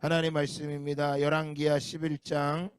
하나님 말씀입니다. 열왕기하 11장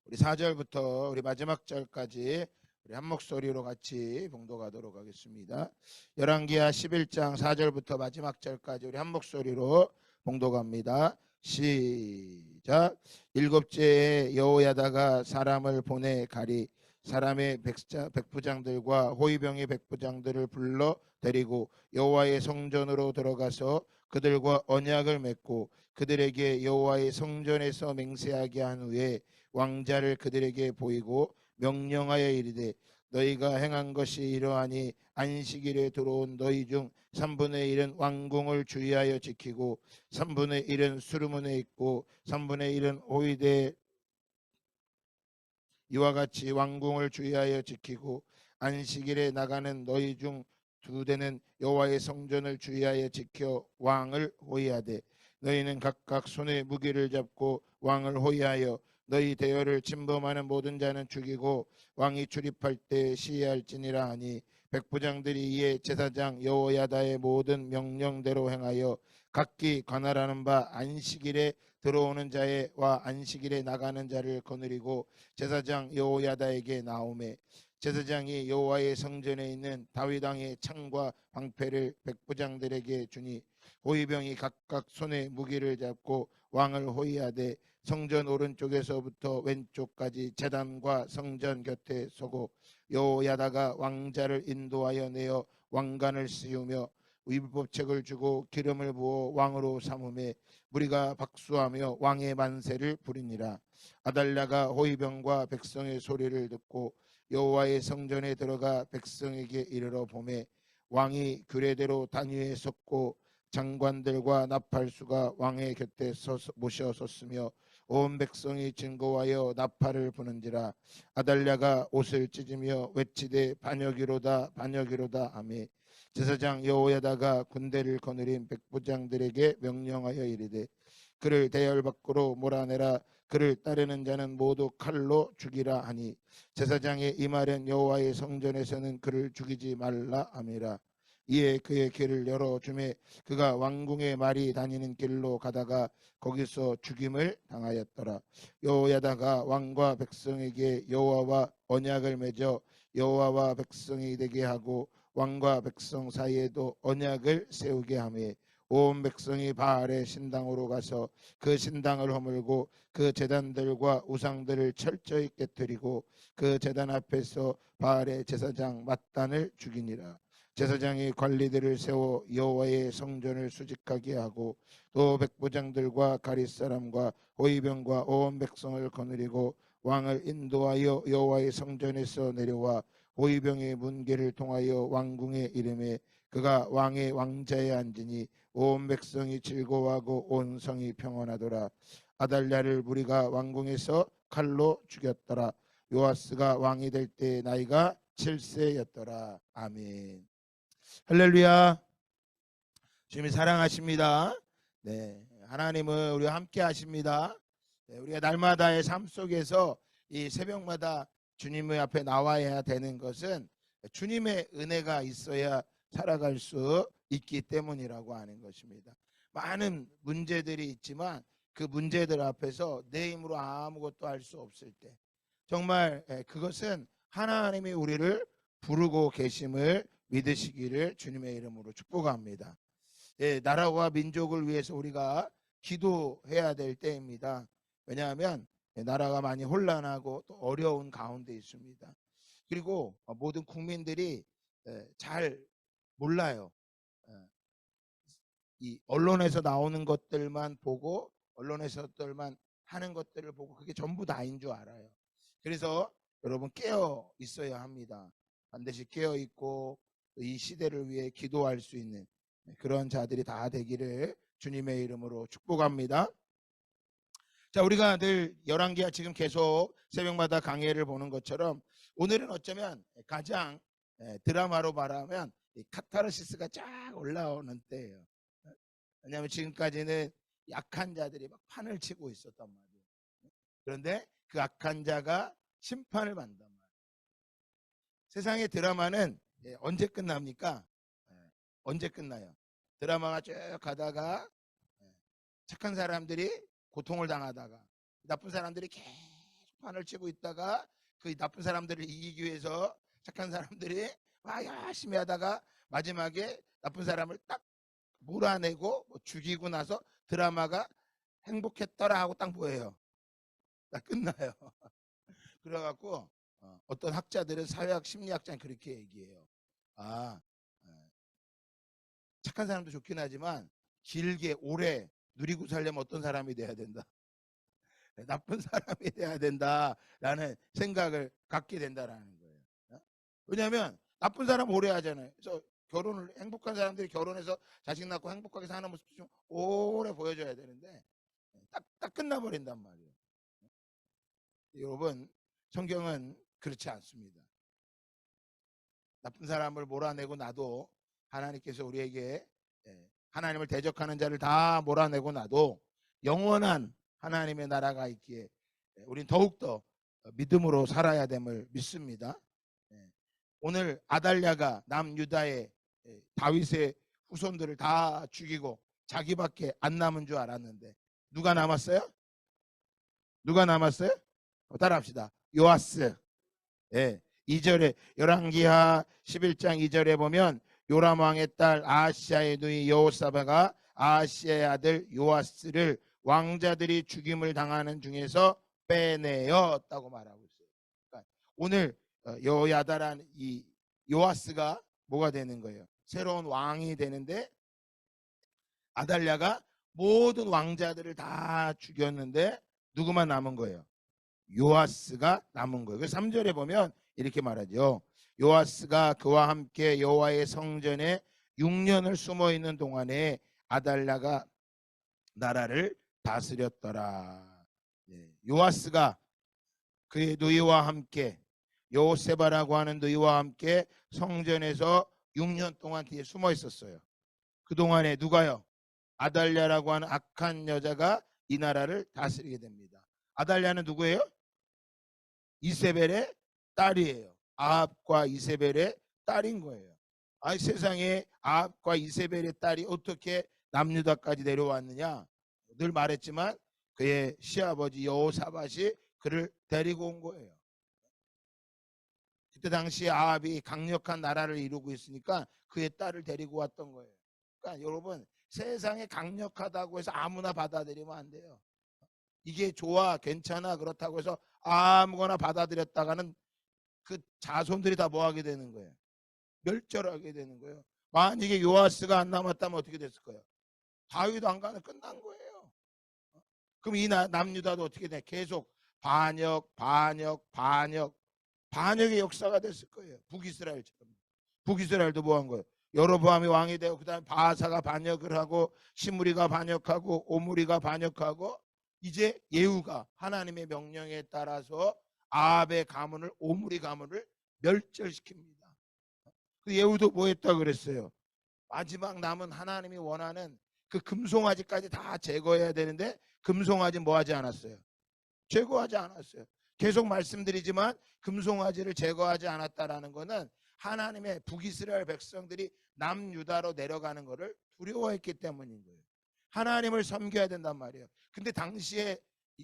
우리 4절부터 우리 마지막 절까지 우리 한 목소리로 같이 봉독하도록 하겠습니다. 열왕기하 11장 4절부터 마지막 절까지 우리 한 목소리로 봉독합니다. 시작. 일곱째에 여호야다가 사람을 보내 가리 사람의 백부장들과 호위병의 백부장들을 불러 데리고 여호와의 성전으로 들어가서 그들과 언약을 맺고 그들에게 여호와의 성전에서 맹세하게 한 후에 왕자를 그들에게 보이고 명령하여 이르되 너희가 행한 것이 이러하니 안식일에 들어온 너희 중 3분의 1은 왕궁을 주의하여 지키고 3분의 1은 수르문에 있고 3분의 1은 호위대 이와 같이 왕궁을 주의하여 지키고 안식일에 나가는 너희 중 2대는 여호와의 성전을 주의하여 지켜 왕을 호위하되 너희는 각각 손에 무기를 잡고 왕을 호위하여 너희 대열을 침범하는 모든 자는 죽이고 왕이 출입할 때 시해할지니라 하니 백부장들이 이에 제사장 여호야다의 모든 명령대로 행하여 각기 관할하는 바 안식일에 들어오는 자와 안식일에 나가는 자를 거느리고 제사장 여호야다에게 나오매 제사장이 여호와의 성전에 있는 다윗 왕의 창과 방패를 백부장들에게 주니 호위병이 각각 손에 무기를 잡고 왕을 호위하되 성전 오른쪽에서부터 왼쪽까지 제단과 성전 곁에 서고 여호야다가 왕자를 인도하여 내어 왕관을 씌우며 율법책을 주고 기름을 부어 왕으로 삼음에 무리가 박수하며 왕의 만세를 부리니라. 아달랴가 호위병과 백성의 소리를 듣고 여호와의 성전에 들어가 백성에게 이르러 보매 왕이 규례대로 단위에 섰고 장관들과 나팔수가 왕의 곁에 모셔 섰으며 온 백성이 증거하여 나팔을 부는지라. 아달랴가 옷을 찢으며 외치되 반역이로다 반역이로다 하매 제사장 여호야다가 군대를 거느린 백부장들에게 명령하여 이르되 그를 대열 밖으로 몰아내라. 그를 따르는 자는 모두 칼로 죽이라 하니 제사장의 이 말은 여호와의 성전에서는 그를 죽이지 말라 함이라. 이에 그의 길을 열어주매 그가 왕궁의 말이 다니는 길로 가다가 거기서 죽임을 당하였더라. 여호야다가 왕과 백성에게 여호와와 언약을 맺어 여호와와 백성이 되게 하고 왕과 백성 사이에도 언약을 세우게 하며 온 백성이 바알의 신당으로 가서 그 신당을 허물고 그 제단들과 우상들을 철저히 깨뜨리고 그 제단 앞에서 바알의 제사장 맏단을 죽이니라. 제사장이 관리들을 세워 여호와의 성전을 수직하게 하고 또 백부장들과 가릿 사람과 호위병과 온 백성을 거느리고 왕을 인도하여 여호와의 성전에서 내려와 호위병의 문계를 통하여 왕궁에 이르매 그가 왕의 왕자에 앉으니 온 백성이 즐거워하고 온 성이 평안하더라. 아달랴를 무리가 왕궁에서 칼로 죽였더라. 요아스가 왕이 될 때 나이가 7세였더라. 아멘. 할렐루야. 주님이 사랑하십니다. 네, 하나님은 우리와 함께 하십니다. 네, 우리가 날마다의 삶 속에서 이 새벽마다 주님의 앞에 나와야 되는 것은 주님의 은혜가 있어야 살아갈 수 있기 때문이라고 하는 것입니다. 많은 문제들이 있지만 그 문제들 앞에서 내 힘으로 아무것도 할 수 없을 때 정말 그것은 하나님이 우리를 부르고 계심을 믿으시기를 주님의 이름으로 축복합니다. 나라와 민족을 위해서 우리가 기도해야 될 때입니다. 왜냐하면 나라가 많이 혼란하고 또 어려운 가운데 있습니다. 그리고 모든 국민들이 잘 몰라요. 이 언론에서 나오는 것들만 보고 언론에서들만 하는 것들을 보고 그게 전부 다인 줄 알아요. 그래서 여러분 깨어 있어야 합니다. 반드시 깨어 있고 이 시대를 위해 기도할 수 있는 그런 자들이 다 되기를 주님의 이름으로 축복합니다. 자, 우리가 늘 열왕기하 지금 계속 새벽마다 강해를 보는 것처럼 오늘은 어쩌면 가장 드라마로 말하면 카타르시스가 쫙 올라오는 때예요. 왜냐하면 지금까지는 약한 자들이 막 판을 치고 있었단 말이에요. 그런데 그 악한 자가 심판을 받는단 말이에요. 세상의 드라마는 언제 끝납니까? 언제 끝나요? 드라마가 쭉 가다가 착한 사람들이 고통을 당하다가 나쁜 사람들이 계속 판을 치고 있다가 그 나쁜 사람들을 이기기 위해서 착한 사람들이 막 열심히 하다가 마지막에 나쁜 사람을 딱 몰아내고 뭐 죽이고 나서 드라마가 행복했더라 하고 딱 뭐예요? 딱 끝나요. 그래갖고 어떤 학자들은 사회학 심리학자는 그렇게 얘기해요. 아, 착한 사람도 좋긴 하지만 길게 오래 누리고 살려면 어떤 사람이 돼야 된다. 나쁜 사람이 돼야 된다라는 생각을 갖게 된다라는 거예요. 왜냐하면 나쁜 사람 오래 하잖아요. 그래서 결혼을 행복한 사람들이 결혼해서 자식 낳고 행복하게 사는 모습 좀 오래 보여줘야 되는데 딱 끝나버린단 말이에요. 여러분, 성경은 그렇지 않습니다. 나쁜 사람을 몰아내고 나도 하나님께서 우리에게 하나님을 대적하는 자를 다 몰아내고 나도 영원한 하나님의 나라가 있기에 우린 더욱더 믿음으로 살아야 됨을 믿습니다. 오늘 아달랴가 남유다의 다윗의 후손들을 다 죽이고 자기밖에 안 남은 줄 알았는데 누가 남았어요? 누가 남았어요? 따라합시다. 요아스. 예. 2절에 열왕기하 11장 2절에 보면 요람 왕의 딸 아하시아의 누이 여호사바가 아하시아의 아들 요아스를 왕자들이 죽임을 당하는 중에서 빼내었다고 말하고 있어요. 그러니까 오늘 여호야다라는 이 요아스가 뭐가 되는 거예요? 새로운 왕이 되는데 아달랴가 모든 왕자들을 다 죽였는데 누구만 남은 거예요? 요아스가 남은 거예요. 그래서 3절에 보면 이렇게 말하죠. 요아스가 그와 함께 여호와의 성전에 6년을 숨어 있는 동안에 아달랴가 나라를 다스렸더라. 요아스가 그의 누이와 함께 여호세바라고 하는 누이와 함께 성전에서 6년 동안 뒤에 숨어 있었어요. 그동안에 누가요? 아달랴라고 하는 악한 여자가 이 나라를 다스리게 됩니다. 아달랴는 누구예요? 이세벨의 딸이에요. 아합과 이세벨의 딸인 거예요. 아니 세상에 아합과 이세벨의 딸이 어떻게 남유다까지 내려왔느냐? 늘 말했지만 그의 시아버지 여호사밧이 그를 데리고 온 거예요. 그때 당시 아합이 강력한 나라를 이루고 있으니까 그의 딸을 데리고 왔던 거예요. 그러니까 여러분 세상에 강력하다고 해서 아무나 받아들이면 안 돼요. 이게 좋아 괜찮아 그렇다고 해서 아무거나 받아들였다가는 그 자손들이 다 뭐하게 되는 거예요? 멸절하게 되는 거예요. 만약에 요아스가 안 남았다면 어떻게 됐을 거예요? 다윗 왕가는 끝난 거예요. 그럼 이 남유다도 어떻게 돼? 계속 반역의 역사가 됐을 거예요. 북이스라엘처럼. 북이스라엘도 뭐 한 거예요? 여로보암이 왕이 되고 그다음에 바하사가 반역을 하고 시므리가 반역하고 오므리가 반역하고 이제 예후가 하나님의 명령에 따라서 아합의 가문을 오므리 가문을 멸절시킵니다. 그 예후도 뭐 했다 그랬어요? 마지막 남은 하나님이 원하는 그 금송아지까지 다 제거해야 되는데 금송아지 뭐 하지 않았어요? 제거하지 않았어요. 계속 말씀드리지만 금송아지를 제거하지 않았다라는 것은 하나님의 북이스라엘 백성들이 남유다로 내려가는 것을 두려워했기 때문인 거예요. 하나님을 섬겨야 된단 말이에요. 근데 당시에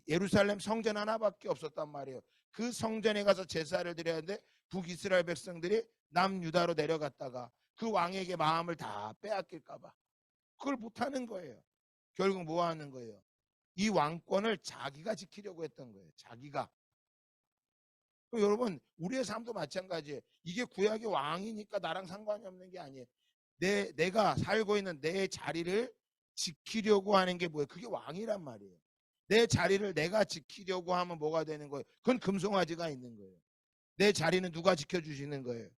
예루살렘 성전 하나밖에 없었단 말이에요. 그 성전에 가서 제사를 드려야 하는데 북이스라엘 백성들이 남유다로 내려갔다가 그 왕에게 마음을 다 빼앗길까 봐 그걸 못하는 거예요. 결국 뭐 하는 거예요? 이 왕권을 자기가 지키려고 했던 거예요. 자기가. 여러분 우리의 삶도 마찬가지예요. 이게 구약의 왕이니까 나랑 상관이 없는 게 아니에요. 내가 살고 있는 내 자리를 지키려고 하는 게 뭐예요? 그게 왕이란 말이에요. 내 자리를 내가 지키려고 하면 뭐가 되는 거예요? 그건 금송아지가 있는 거예요. 내 자리는 누가 지켜주시는 거예요?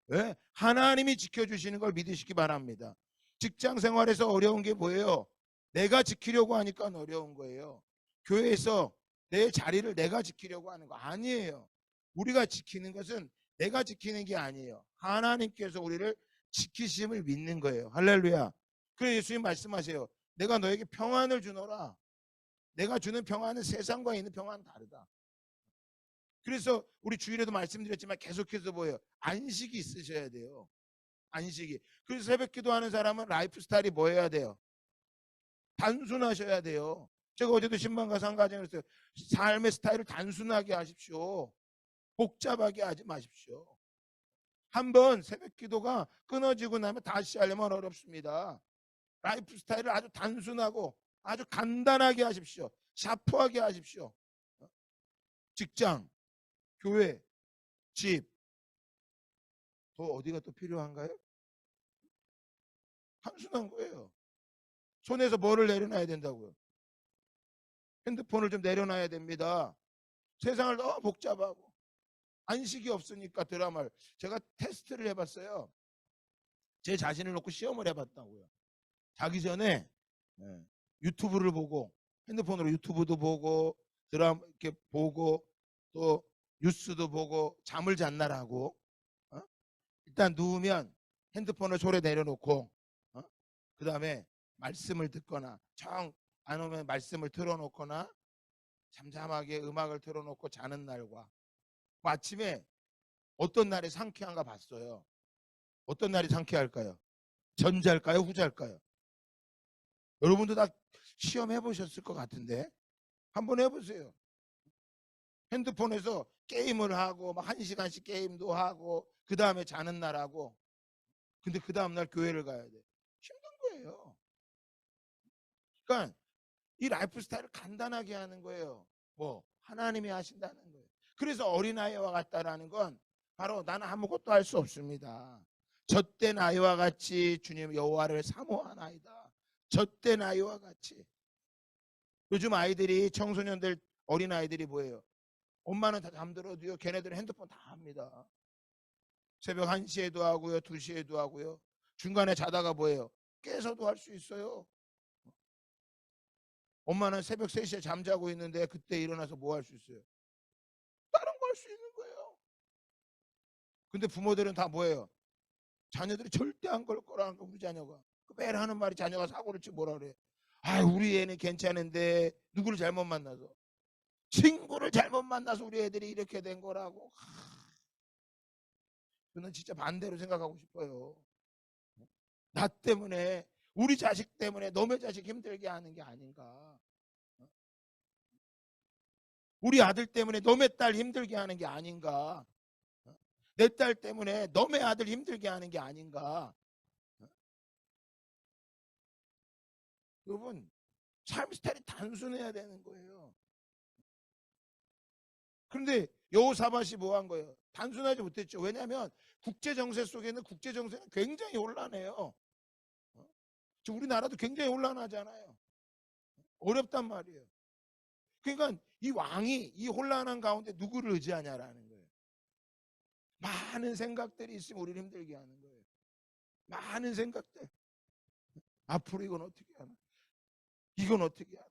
네? 하나님이 지켜주시는 걸 믿으시기 바랍니다. 직장 생활에서 어려운 게 뭐예요? 내가 지키려고 하니까 어려운 거예요. 교회에서 내 자리를 내가 지키려고 하는 거 아니에요. 우리가 지키는 것은 내가 지키는 게 아니에요. 하나님께서 우리를 지키심을 믿는 거예요. 할렐루야. 그래서 예수님 말씀하세요. 내가 너에게 평안을 주노라. 내가 주는 평안은 세상과 있는 평안은 다르다. 그래서 우리 주일에도 말씀드렸지만 계속해서 뭐예요? 안식이 있으셔야 돼요. 안식이. 그래서 새벽 기도하는 사람은 라이프 스타일이 뭐 해야 돼요? 단순하셔야 돼요. 제가 어제도 신방과 상가정에서 했어요. 삶의 스타일을 단순하게 하십시오. 복잡하게 하지 마십시오. 한번 새벽 기도가 끊어지고 나면 다시 하려면 어렵습니다. 라이프 스타일을 아주 단순하고 아주 간단하게 하십시오. 샤프하게 하십시오. 직장, 교회, 집, 또 어디가 또 필요한가요? 단순한 거예요. 손에서 뭐를 내려놔야 된다고요? 핸드폰을 좀 내려놔야 됩니다. 세상을 너무 복잡하고 안식이 없으니까 드라마를 제가 테스트를 해봤어요. 제 자신을 놓고 시험을 해봤다고요. 자기 전에 유튜브를 보고 핸드폰으로 유튜브도 보고 드라마 이렇게 보고 또 뉴스도 보고 잠을 잤나라고 일단 누우면 핸드폰을 소리 내려놓고 그 다음에 말씀을 듣거나 정 안 오면 말씀을 틀어놓거나 잠잠하게 음악을 틀어놓고 자는 날과 아침에 어떤 날이 상쾌한가 봤어요. 어떤 날이 상쾌할까요? 전자일까요? 후자일까요? 여러분도 다 시험해 보셨을 것 같은데 한번 해보세요. 핸드폰에서 게임을 하고 막 1시간씩 게임도 하고 그 다음에 자는 날 하고 근데 그 다음날 교회를 가야 돼. 힘든 거예요. 그러니까 이 라이프 스타일을 간단하게 하는 거예요. 뭐 하나님이 하신다는 거예요. 그래서 어린아이와 같다라는 건 바로 나는 아무것도 할 수 없습니다. 젖된 아이와 같이 주님 여호와를 사모하나이다. 젖된 아이와 같이. 요즘 아이들이 청소년들 어린아이들이 뭐예요? 엄마는 다 잠들어도요. 걔네들은 핸드폰 다 합니다. 새벽 1시에도 하고요. 2시에도 하고요. 중간에 자다가 뭐예요? 깨서도 할 수 있어요. 엄마는 새벽 3시에 잠자고 있는데 그때 일어나서 뭐 할 수 있어요? 다른 거 할 수 있는 거예요. 근데 부모들은 다 뭐예요? 자녀들이 절대 안 걸 거라는 거 우리 자녀가. 매일 하는 말이 자녀가 사고를 치고 뭐라 그래. 아 우리 애는 괜찮은데 누구를 잘못 만나서. 친구를 잘못 만나서 우리 애들이 이렇게 된 거라고. 저는 진짜 반대로 생각하고 싶어요. 나 때문에 우리 자식 때문에 너의 자식 힘들게 하는 게 아닌가. 우리 아들 때문에 너의 딸 힘들게 하는 게 아닌가. 내 딸 때문에 너의 아들 힘들게 하는 게 아닌가. 여러분 삶 스타일이 단순해야 되는 거예요. 그런데 여호사밧이 뭐 한 거예요? 단순하지 못했죠. 왜냐하면 국제 정세 속에는 국제 정세는 굉장히 혼란해요. 우리나라도 굉장히 혼란하잖아요. 어렵단 말이에요. 그러니까 이 왕이 이 혼란한 가운데 누구를 의지하냐라는 거예요. 많은 생각들이 있으면 우리를 힘들게 하는 거예요. 많은 생각들. 앞으로 이건 어떻게 하나? 이건 어떻게 하나?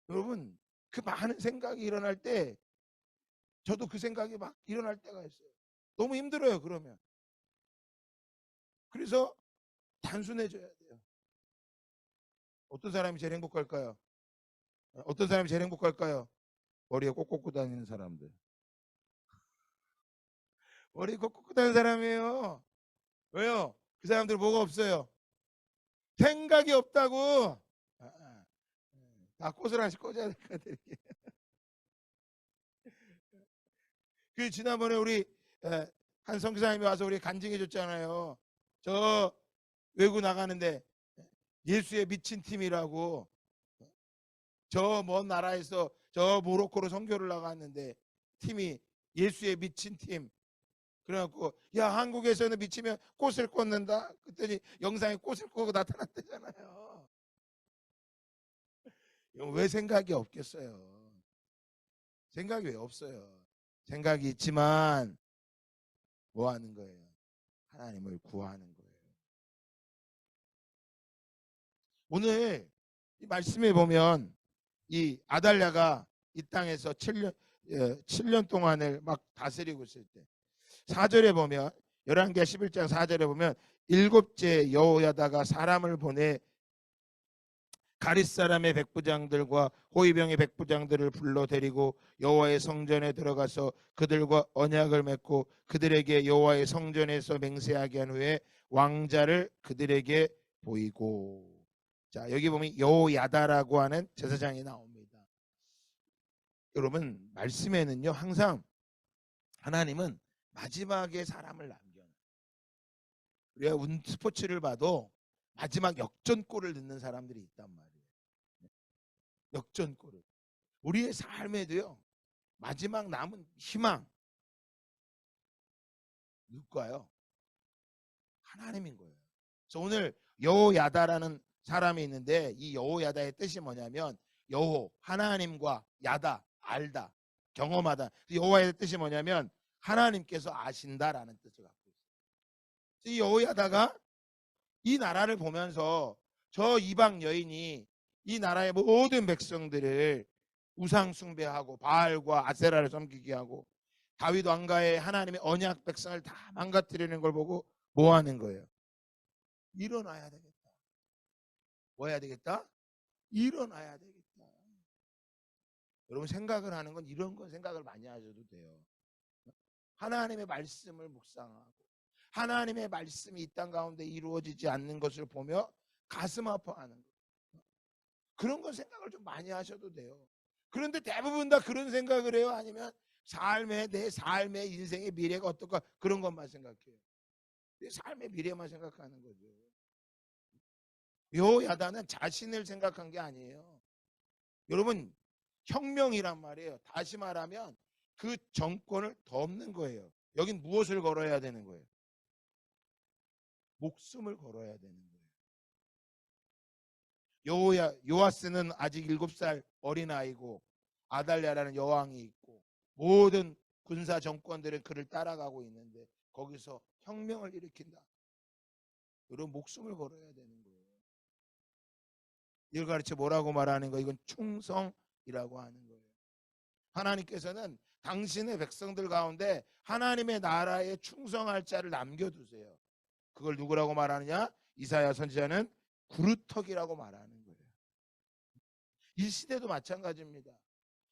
여러분 그 많은 생각이 일어날 때 저도 그 생각이 막 일어날 때가 있어요. 너무 힘들어요. 그러면. 그래서 단순해져야 돼요. 어떤 사람이 제일 행복할까요? 어떤 사람이 제일 행복할까요? 머리에 꼭 꽂고 다니는 사람들. 머리에 꼭 꽂고 다니는 사람이에요. 왜요? 그 사람들 뭐가 없어요? 생각이 없다고. 다 꽃을 하나씩 꽂아야 될 것 같아요. 그 지난번에 우리 한 선교사님이 와서 우리 간증해 줬잖아요. 저 외국 나가는데 예수에 미친 팀이라고 저 먼 나라에서 저 모로코로 선교를 나갔는데 팀이 예수에 미친 팀. 그래갖고 야 한국에서는 미치면 꽃을 꽂는다. 그랬더니 영상에 꽃을 꽂고 나타났대잖아요. 왜 생각이 없겠어요? 생각이 왜 없어요? 생각이 있지만 뭐 하는 거예요? 하나님을 구하는 거예요. 오늘 이 말씀에 보면 이 아달랴가 이 땅에서 7년 동안을 막 다스리고 있을 때 4절에 보면 열왕기하 11장 4절에 보면 일곱째 여호야다가 사람을 보내 가릿 사람의 백부장들과 호위병의 백부장들을 불러 데리고 여호와의 성전에 들어가서 그들과 언약을 맺고 그들에게 여호와의 성전에서 맹세하게 한 후에 왕자를 그들에게 보이고. 자, 여기 보면 여호야다라고 하는 제사장이 나옵니다. 여러분, 말씀에는요 항상 하나님은 마지막에 사람을 남겨요. 우리가 스포츠를 봐도 마지막 역전골을 넣는 사람들이 있단 말이에요. 역전골을. 우리의 삶에도요 마지막 남은 희망 누굴까요? 하나님인 거예요. 그래서 오늘 여호야다라는 사람이 있는데 이 여호야다의 뜻이 뭐냐면 여호 하나님과 야다 알다 경험하다. 여호와의 뜻이 뭐냐면 하나님께서 아신다라는 뜻을 갖고 있어요. 이 여호야다가 이 나라를 보면서 저 이방 여인이 이 나라의 모든 백성들을 우상 숭배하고 바알과 아세라를 섬기게 하고 다윗 왕가의 하나님의 언약 백성을 다 망가뜨리는 걸 보고 뭐 하는 거예요? 일어나야 되겠다. 뭐 해야 되겠다? 일어나야 되겠다. 여러분, 생각을 하는 건 이런 건 생각을 많이 하셔도 돼요. 하나님의 말씀을 묵상하고 하나님의 말씀이 이 땅 가운데 이루어지지 않는 것을 보며 가슴 아파하는 거예요. 그런 건 생각을 좀 많이 하셔도 돼요. 그런데 대부분 다 그런 생각을 해요? 아니면 내 삶의 인생의 미래가 어떨까 그런 것만 생각해요? 내 삶의 미래만 생각하는 거죠. 여호야다는 자신을 생각한 게 아니에요. 여러분, 혁명이란 말이에요. 다시 말하면 그 정권을 덮는 거예요. 여긴 무엇을 걸어야 되는 거예요? 목숨을 걸어야 되는 거예요. 요아스는 아직 7살 어린아이고 아달랴라는 여왕이 있고 모든 군사 정권들은 그를 따라가고 있는데 거기서 혁명을 일으킨다. 여러분, 목숨을 걸어야 되는 거예요. 이걸 가르쳐 뭐라고 말하는 거예요? 이건 충성이라고 하는 거예요. 하나님께서는 당신의 백성들 가운데 하나님의 나라에 충성할 자를 남겨두세요. 그걸 누구라고 말하느냐? 이사야 선지자는 구루터기라고 말하는 거예요. 이 시대도 마찬가지입니다.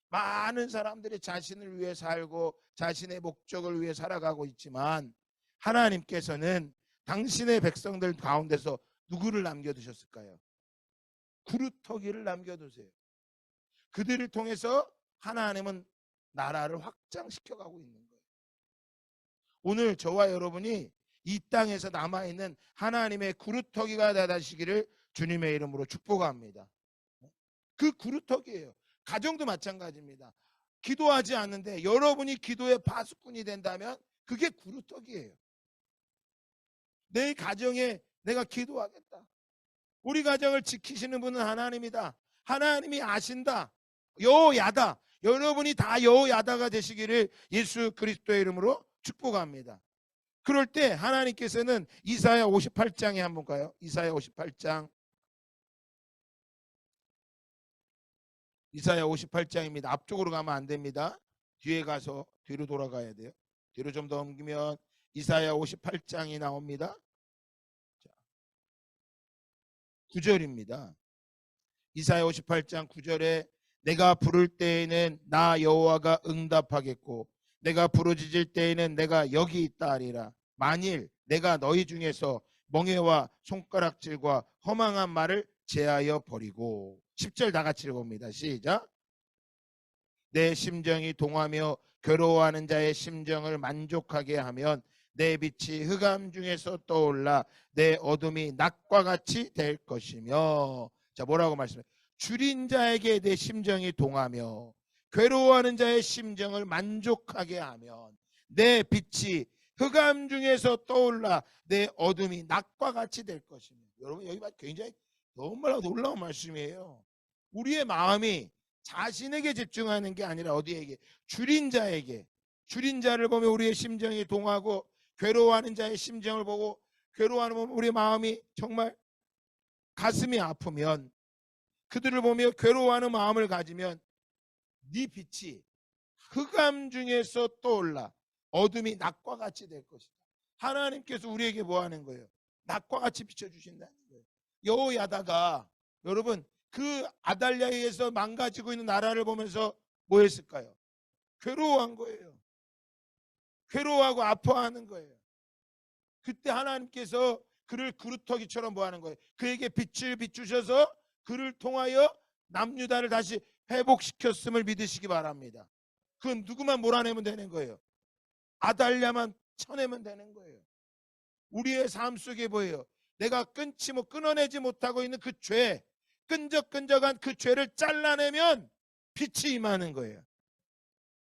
많은 사람들이 자신을 위해 살고 자신의 목적을 위해 살아가고 있지만 하나님께서는 당신의 백성들 가운데서 누구를 남겨두셨을까요? 구루터기를 남겨두세요. 그들을 통해서 하나님은 나라를 확장시켜가고 있는 거예요. 오늘 저와 여러분이 이 땅에서 남아있는 하나님의 구루터기가 되시기를 주님의 이름으로 축복합니다. 그 구루터기예요. 가정도 마찬가지입니다. 기도하지 않는데 여러분이 기도의 파수꾼이 된다면 그게 구루터기예요. 내 가정에 내가 기도하겠다. 우리 가정을 지키시는 분은 하나님이다. 하나님이 아신다. 여호야다. 여러분이 다 여호야다가 되시기를 예수 그리스도의 이름으로 축복합니다. 그럴 때 하나님께서는 이사야 58장에 한번 가요. 이사야 58장. 이사야 58장입니다. 앞쪽으로 가면 안 됩니다. 뒤에 가서 뒤로 돌아가야 돼요. 뒤로 좀 더 옮기면 이사야 58장이 나옵니다. 9절입니다. 이사야 58장 9절에 내가 부를 때에는 나 여호와가 응답하겠고 내가 부르짖을 때에는 내가 여기 있다 하리라. 만일 내가 너희 중에서 멍에와 손가락질과 허망한 말을 제하여 버리고 10절 다 같이 읽어봅니다. 시작. 내 심정이 동하며 괴로워하는 자의 심정을 만족하게 하면 내 빛이 흑암 중에서 떠올라 내 어둠이 낮과 같이 될 것이며. 자, 뭐라고 말씀해요? 줄인 자에게 내 심정이 동하며 괴로워하는 자의 심정을 만족하게 하면 내 빛이 흑암 중에서 떠올라 내 어둠이 낮과 같이 될 것이며. 여러분, 여기 굉장히 너무나 놀라운 말씀이에요. 우리의 마음이 자신에게 집중하는 게 아니라 어디에게? 줄인 자에게. 줄인 자를 보면 우리의 심정이 동하고 괴로워하는 자의 심정을 보고 괴로워하는 우리 마음이 정말 가슴이 아프면 그들을 보며 괴로워하는 마음을 가지면 네 빛이 흑암 중에서 떠올라 어둠이 낮과 같이 될 것이다. 하나님께서 우리에게 뭐 하는 거예요? 낮과 같이 비춰주신다는 거예요. 여호야다가 여러분 그 아달랴에 의해서 망가지고 있는 나라를 보면서 뭐 했을까요? 괴로워한 거예요. 괴로워하고 아파하는 거예요. 그때 하나님께서 그를 그루터기처럼 뭐 하는 거예요? 그에게 빛을 비추셔서 그를 통하여 남유다를 다시 회복시켰음을 믿으시기 바랍니다. 그건 누구만 몰아내면 되는 거예요? 아달랴만 쳐내면 되는 거예요. 우리의 삶 속에 뭐예요? 내가 끊어내지 못하고 있는 그 죄, 끈적끈적한 그 죄를 잘라내면 빛이 임하는 거예요.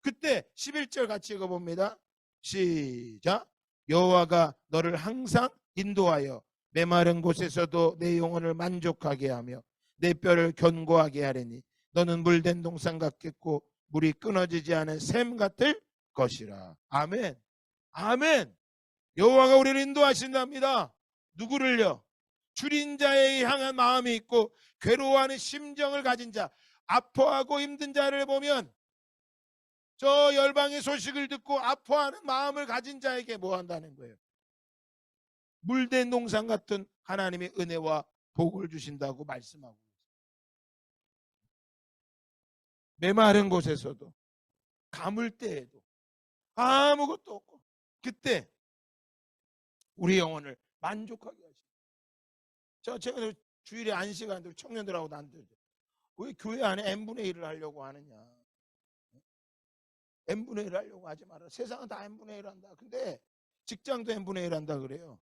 그때 11절 같이 읽어봅니다. 시작. 여호와가 너를 항상 인도하여 메마른 곳에서도 내 영혼을 만족하게 하며 내 뼈를 견고하게 하리니 너는 물된 동산 같겠고 물이 끊어지지 않은 샘 같을 것이라. 아멘. 아멘. 여호와가 우리를 인도하신답니다. 누구를요? 줄인 자에 향한 마음이 있고 괴로워하는 심정을 가진 자, 아파하고 힘든 자를 보면 저 열방의 소식을 듣고 아파하는 마음을 가진 자에게 뭐 한다는 거예요? 물된 동산 같은 하나님의 은혜와 복을 주신다고 말씀하고 있어요. 메마른 곳에서도 가물 때에도 아무것도 없고 그때 우리 영혼을 만족하게 하시고 제가 주일에 안식하는데 청년들하고 난들 왜 교회 안에 n분의 1을 하려고 하느냐. n분의 1 하려고 하지 마라. 세상은 다 n분의 1 한다. 근데 직장도 n분의 1 한다 그래요.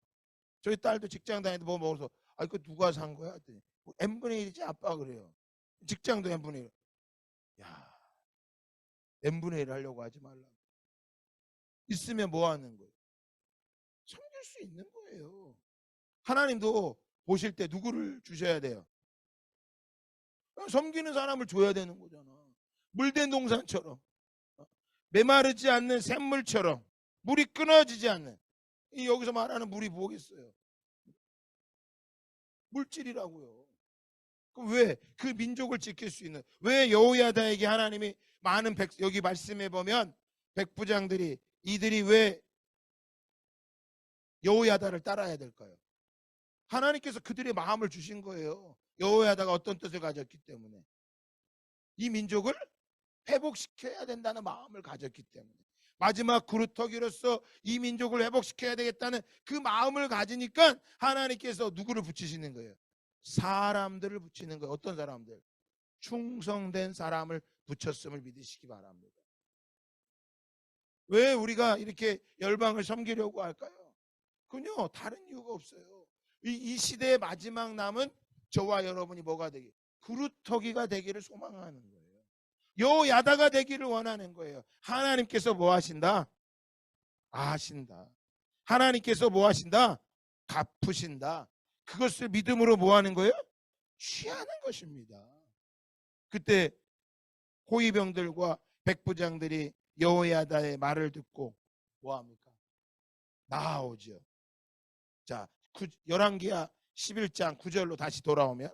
저희 딸도 직장 다니는데 뭐 먹어서 이거 누가 산 거야? n분의 1이지 아빠 그래요. 직장도 n분의 1. 야, n분의 1 하려고 하지 말라. 있으면 뭐 하는 거예요? 섬길 수 있는 거예요. 하나님도 보실 때 누구를 주셔야 돼요? 섬기는 사람을 줘야 되는 거잖아. 물된 동산처럼, 메마르지 않는 샘물처럼, 물이 끊어지지 않는, 여기서 말하는 물이 뭐겠어요? 물질이라고요. 왜? 그 민족을 지킬 수 있는, 왜 여호야다에게 하나님이 많은 여기 말씀해 보면 백부장들이 이들이 왜 여호야다를 따라야 될까요? 하나님께서 그들의 마음을 주신 거예요. 여호야다가 어떤 뜻을 가졌기 때문에, 이 민족을 회복시켜야 된다는 마음을 가졌기 때문에, 마지막 그루터기로서 이 민족을 회복시켜야 되겠다는 그 마음을 가지니까 하나님께서 누구를 붙이시는 거예요? 사람들을 붙이는 거예요. 어떤 사람들? 충성된 사람을 붙였음을 믿으시기 바랍니다. 왜 우리가 이렇게 열방을 섬기려고 할까요? 그요 다른 이유가 없어요. 이 시대의 마지막 남은 저와 여러분이 뭐가 되기? 그루터기가 되기를 소망하는 거예요. 여호야다가 되기를 원하는 거예요. 하나님께서 뭐 하신다? 아신다. 하나님께서 뭐 하신다? 갚으신다. 그것을 믿음으로 뭐 하는 거예요? 취하는 것입니다. 그때 호위병들과 백부장들이 여호야다의 말을 듣고 뭐 합니까? 나아오죠. 자, 열왕기하 11장 9절로 다시 돌아오면,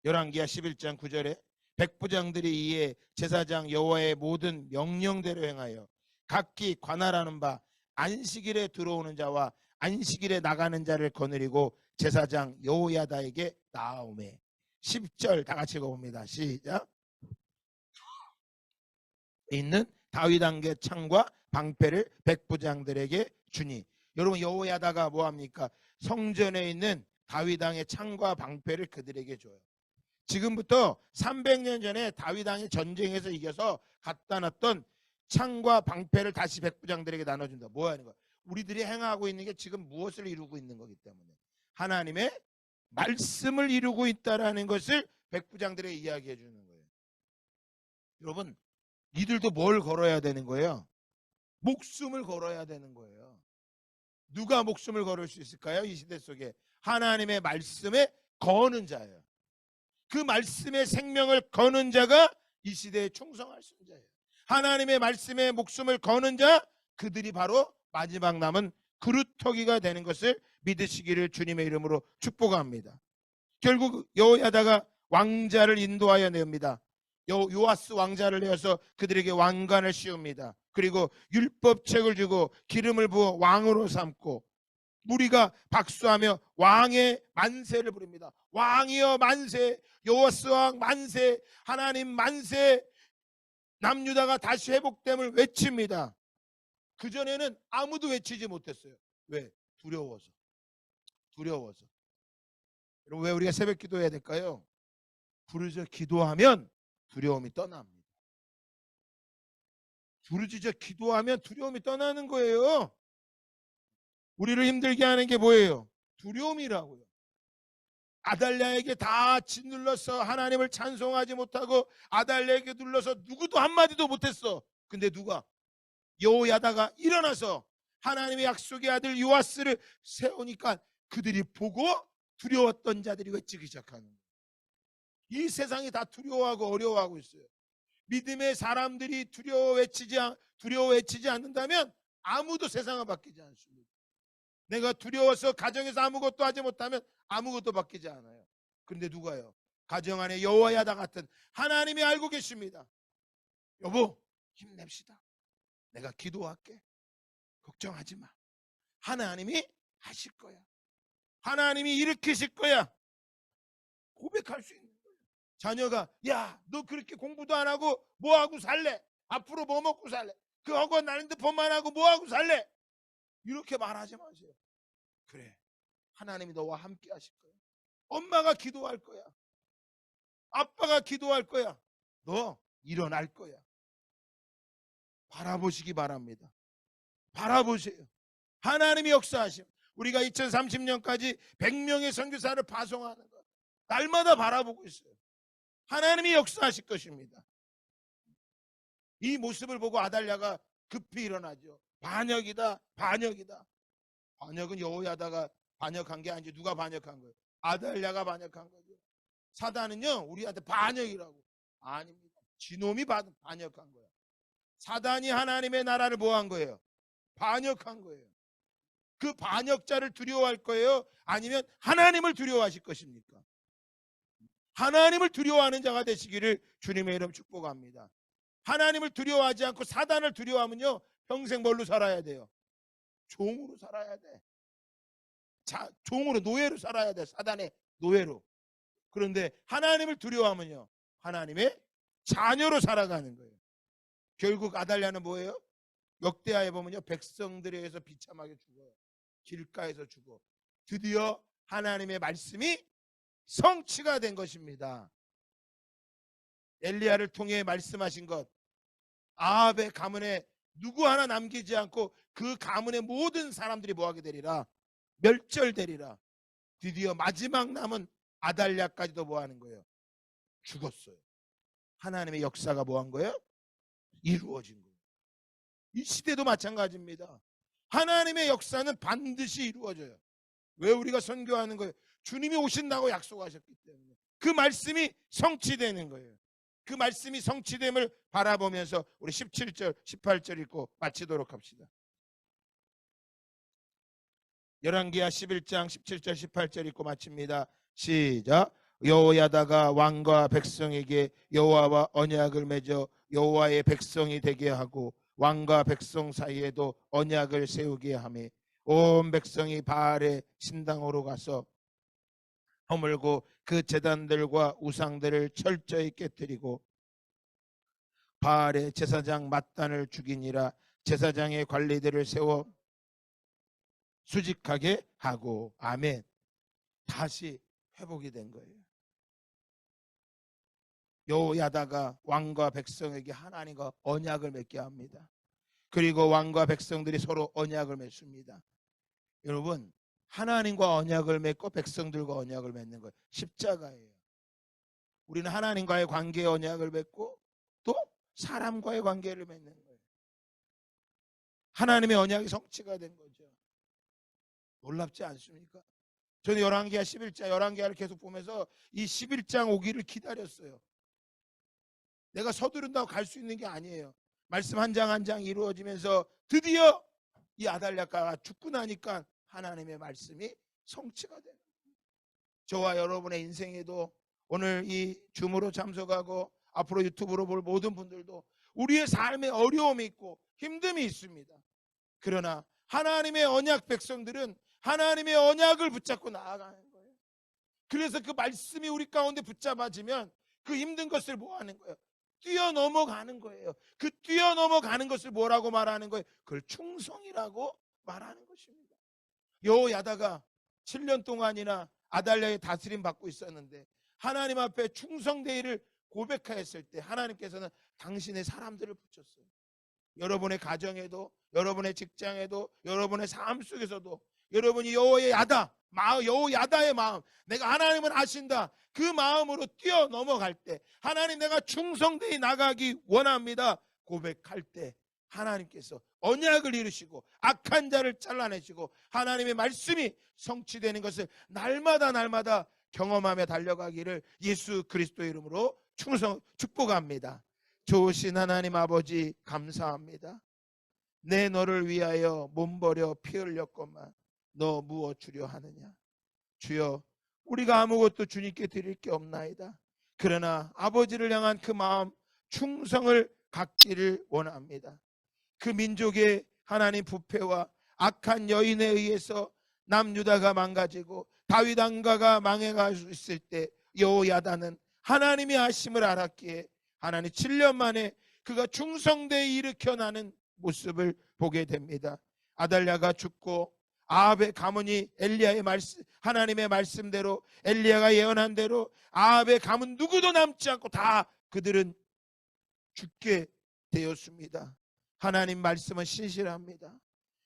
열왕기하 11장 9절에 백부장들이 이에 제사장 여호와의 모든 명령대로 행하여 각기 관할하는 바 안식일에 들어오는 자와 안식일에 나가는 자를 거느리고 제사장 여호야다에게 나아오매. 10절 다 같이 읽어봅니다. 시작. 있는 다윗 왕의 창과 방패를 백부장들에게 주니. 여러분, 여호야다가 뭐합니까? 성전에 있는 다윗 왕의 창과 방패를 그들에게 줘요. 지금부터 300년 전에 다윗 왕이 전쟁에서 이겨서 갖다 놨던 창과 방패를 다시 백부장들에게 나눠준다. 뭐 하는 거야? 우리들이 행하고 있는 게 지금 무엇을 이루고 있는 거기 때문에 하나님의 말씀을 이루고 있다라는 것을 백부장들에게 이야기해 주는 거예요. 여러분, 이들도 뭘 걸어야 되는 거예요? 목숨을 걸어야 되는 거예요. 누가 목숨을 걸을 수 있을까요? 이 시대 속에 하나님의 말씀에 거는 자예요. 그 말씀의 생명을 거는 자가 이 시대에 충성할 자예요. 하나님의 말씀에 목숨을 거는 자, 그들이 바로 마지막 남은 그루터기가 되는 것을 믿으시기를 주님의 이름으로 축복합니다. 결국 여호야다가 왕자를 인도하여 내옵니다. 요아스 왕자를 내어서 그들에게 왕관을 씌웁니다. 그리고 율법책을 주고 기름을 부어 왕으로 삼고 무리가 박수하며 왕의 만세를 부릅니다. 왕이여 만세, 여호와스 왕 만세, 하나님 만세. 남유다가 다시 회복됨을 외칩니다. 그전에는 아무도 외치지 못했어요. 왜? 두려워서. 여러분, 왜 우리가 새벽 기도해야 될까요? 부르짖어 기도하면 두려움이 떠납니다. 부르짖어 기도하면 두려움이 떠나는 거예요. 우리를 힘들게 하는 게 뭐예요? 두려움이라고요. 아달랴에게 다 짓눌러서 하나님을 찬송하지 못하고 아달랴에게 눌러서 누구도 한마디도 못했어. 근데 누가? 여호야다가 일어나서 하나님의 약속의 아들 요아스를 세우니까 그들이 보고 두려웠던 자들이 외치기 시작하는 거예요. 이 세상이 다 두려워하고 어려워하고 있어요. 믿음의 사람들이 두려워 외치지 않는다면 아무도 세상은 바뀌지 않습니다. 내가 두려워서 가정에서 아무것도 하지 못하면 아무것도 바뀌지 않아요. 그런데 누가요? 가정 안에 여호야다 같은 하나님이 알고 계십니다. 여보, 힘냅시다. 내가 기도할게. 걱정하지 마. 하나님이 하실 거야. 하나님이 일으키실 거야. 고백할 수 있는 거예요. 자녀가 야, 너 그렇게 공부도 안 하고 뭐 하고 살래? 앞으로 뭐 먹고 살래? 그 학원 다니는데 돈만 하고 뭐 하고 살래? 이렇게 말하지 마세요. 그래, 하나님이 너와 함께 하실 거야. 엄마가 기도할 거야. 아빠가 기도할 거야. 너 일어날 거야. 바라보시기 바랍니다. 바라보세요. 하나님이 역사하심. 우리가 2030년까지 100명의 선교사를 파송하는 것 날마다 바라보고 있어요. 하나님이 역사하실 것입니다. 이 모습을 보고 아달랴가 급히 일어나죠. 반역이다. 반역은 여호야다가 반역한 게 아니지. 누가 반역한 거예요? 아달랴가 반역한 거죠. 사단은요, 우리한테 반역이라고. 아닙니다. 지놈이 반역한 거야. 사단이 하나님의 나라를 뭐 한 거예요? 반역한 거예요. 그 반역자를 두려워할 거예요? 아니면 하나님을 두려워하실 것입니까? 하나님을 두려워하는 자가 되시기를 주님의 이름 축복합니다. 하나님을 두려워하지 않고 사단을 두려워하면요, 평생 뭘로 살아야 돼요? 종으로 살아야 돼. 종으로, 노예로 살아야 돼. 사단의 노예로. 그런데 하나님을 두려워하면요, 하나님의 자녀로 살아가는 거예요. 결국 아달랴는 뭐예요? 역대하에 보면요, 백성들에 의해서 비참하게 죽어요. 길가에서 죽어. 드디어 하나님의 말씀이 성취가 된 것입니다. 엘리야를 통해 말씀하신 것, 아합의 가문에 누구 하나 남기지 않고 그 가문의 모든 사람들이 뭐하게 되리라? 멸절되리라. 드디어 마지막 남은 아달랴까지도 뭐하는 거예요? 죽었어요. 하나님의 역사가 뭐한 거예요? 이루어진 거예요. 이 시대도 마찬가지입니다. 하나님의 역사는 반드시 이루어져요. 왜 우리가 선교하는 거예요? 주님이 오신다고 약속하셨기 때문에 그 말씀이 성취되는 거예요. 그 말씀이 성취됨을 바라보면서 우리 17절 18절 읽고 마치도록 합시다. 열왕기하 11장 17절 18절 읽고 마칩니다. 시작. 여호야다가 왕과 백성에게 여호와와 언약을 맺어 여호와의 백성이 되게 하고 왕과 백성 사이에도 언약을 세우게 하며 온 백성이 바알의 신당으로 가서 허물고 그 제단들과 우상들을 철저히 깨뜨리고 바알의 제사장 맏단을 죽이니라. 제사장의 관리들을 세워 수직하게 하고. 아멘. 다시 회복이 된 거예요. 여호야다가 왕과 백성에게 하나님과 언약을 맺게 합니다. 그리고 왕과 백성들이 서로 언약을 맺습니다. 여러분, 하나님과 언약을 맺고 백성들과 언약을 맺는 거예요. 십자가예요. 우리는 하나님과의 관계의 언약을 맺고 또 사람과의 관계를 맺는 거예요. 하나님의 언약이 성취가 된 거죠. 놀랍지 않습니까? 저는 열왕기하 11장, 열왕기하를 계속 보면서 이 11장 오기를 기다렸어요. 내가 서두른다고 갈 수 있는 게 아니에요. 말씀 한 장 한 장 이루어지면서 드디어 이 아달랴가 죽고 나니까 하나님의 말씀이 성취가 되는 거예요. 저와 여러분의 인생에도 오늘 이 줌으로 참석하고 앞으로 유튜브로 볼 모든 분들도 우리의 삶에 어려움이 있고 힘듦이 있습니다. 그러나 하나님의 언약 백성들은 하나님의 언약을 붙잡고 나아가는 거예요. 그래서 그 말씀이 우리 가운데 붙잡아지면 그 힘든 것을 뭐 하는 거예요? 뛰어넘어가는 거예요. 그 뛰어넘어가는 것을 뭐라고 말하는 거예요? 그걸 충성이라고 말하는 것입니다. 여호야다가 7년 동안이나 아달랴의 다스림 받고 있었는데 하나님 앞에 충성되기를 고백하였을 때 하나님께서는 당신의 사람들을 붙였어요. 여러분의 가정에도, 여러분의 직장에도, 여러분의 삶 속에서도 여러분이 여호야다의 마음, 내가 하나님을 아신다, 그 마음으로 뛰어넘어갈 때, 하나님 내가 충성되이 나가기 원합니다 고백할 때 하나님께서 언약을 이루시고 악한 자를 잘라내시고 하나님의 말씀이 성취되는 것을 날마다 경험하며 달려가기를 예수 그리스도의 이름으로 축복합니다. 좋으신 하나님 아버지, 감사합니다. 내 너를 위하여 몸버려 피 흘렸건만 너 무엇 주려 하느냐. 주여, 우리가 아무것도 주님께 드릴 게 없나이다. 그러나 아버지를 향한 그 마음, 충성을 갖기를 원합니다. 그 민족의 하나님 부패와 악한 여인에 의해서 남유다가 망가지고 다윗 왕가가 망해갈 수 있을 때 여호야다는 하나님의 아심을 알았기에 하나님 7년 만에 그가 충성되이 일으켜나는 모습을 보게 됩니다. 아달랴가 죽고 아합의 가문이 엘리야의 말씀, 하나님의 말씀대로 엘리야가 예언한 대로 아합의 가문 누구도 남지 않고 다 그들은 죽게 되었습니다. 하나님 말씀은 신실합니다.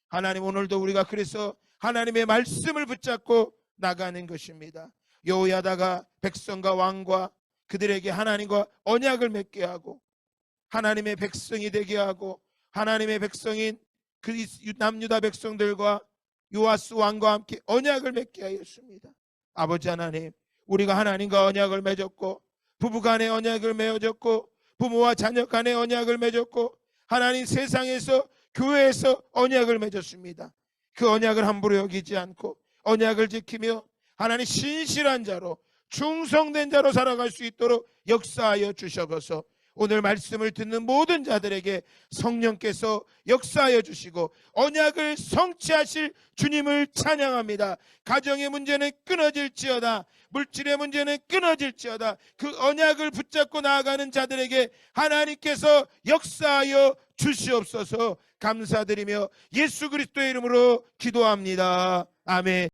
하나님, 오늘도 우리가 그래서 하나님의 말씀을 붙잡고 나가는 것입니다. 여호야다가 백성과 왕과 그들에게 하나님과 언약을 맺게 하고 하나님의 백성이 되게 하고 하나님의 백성인 그 남유다 백성들과 요아스 왕과 함께 언약을 맺게 하였습니다. 아버지 하나님, 우리가 하나님과 언약을 맺었고 부부간의 언약을 맺었고 부모와 자녀 간의 언약을 맺었고 하나님 세상에서 교회에서 언약을 맺었습니다. 그 언약을 함부로 여기지 않고 언약을 지키며 하나님 신실한 자로 충성된 자로 살아갈 수 있도록 역사하여 주셔서 오늘 말씀을 듣는 모든 자들에게 성령께서 역사하여 주시고 언약을 성취하실 주님을 찬양합니다. 가정의 문제는 끊어질지어다, 물질의 문제는 끊어질지어다, 그 언약을 붙잡고 나아가는 자들에게 하나님께서 역사하여 주시옵소서. 감사드리며 예수 그리스도의 이름으로 기도합니다. 아멘.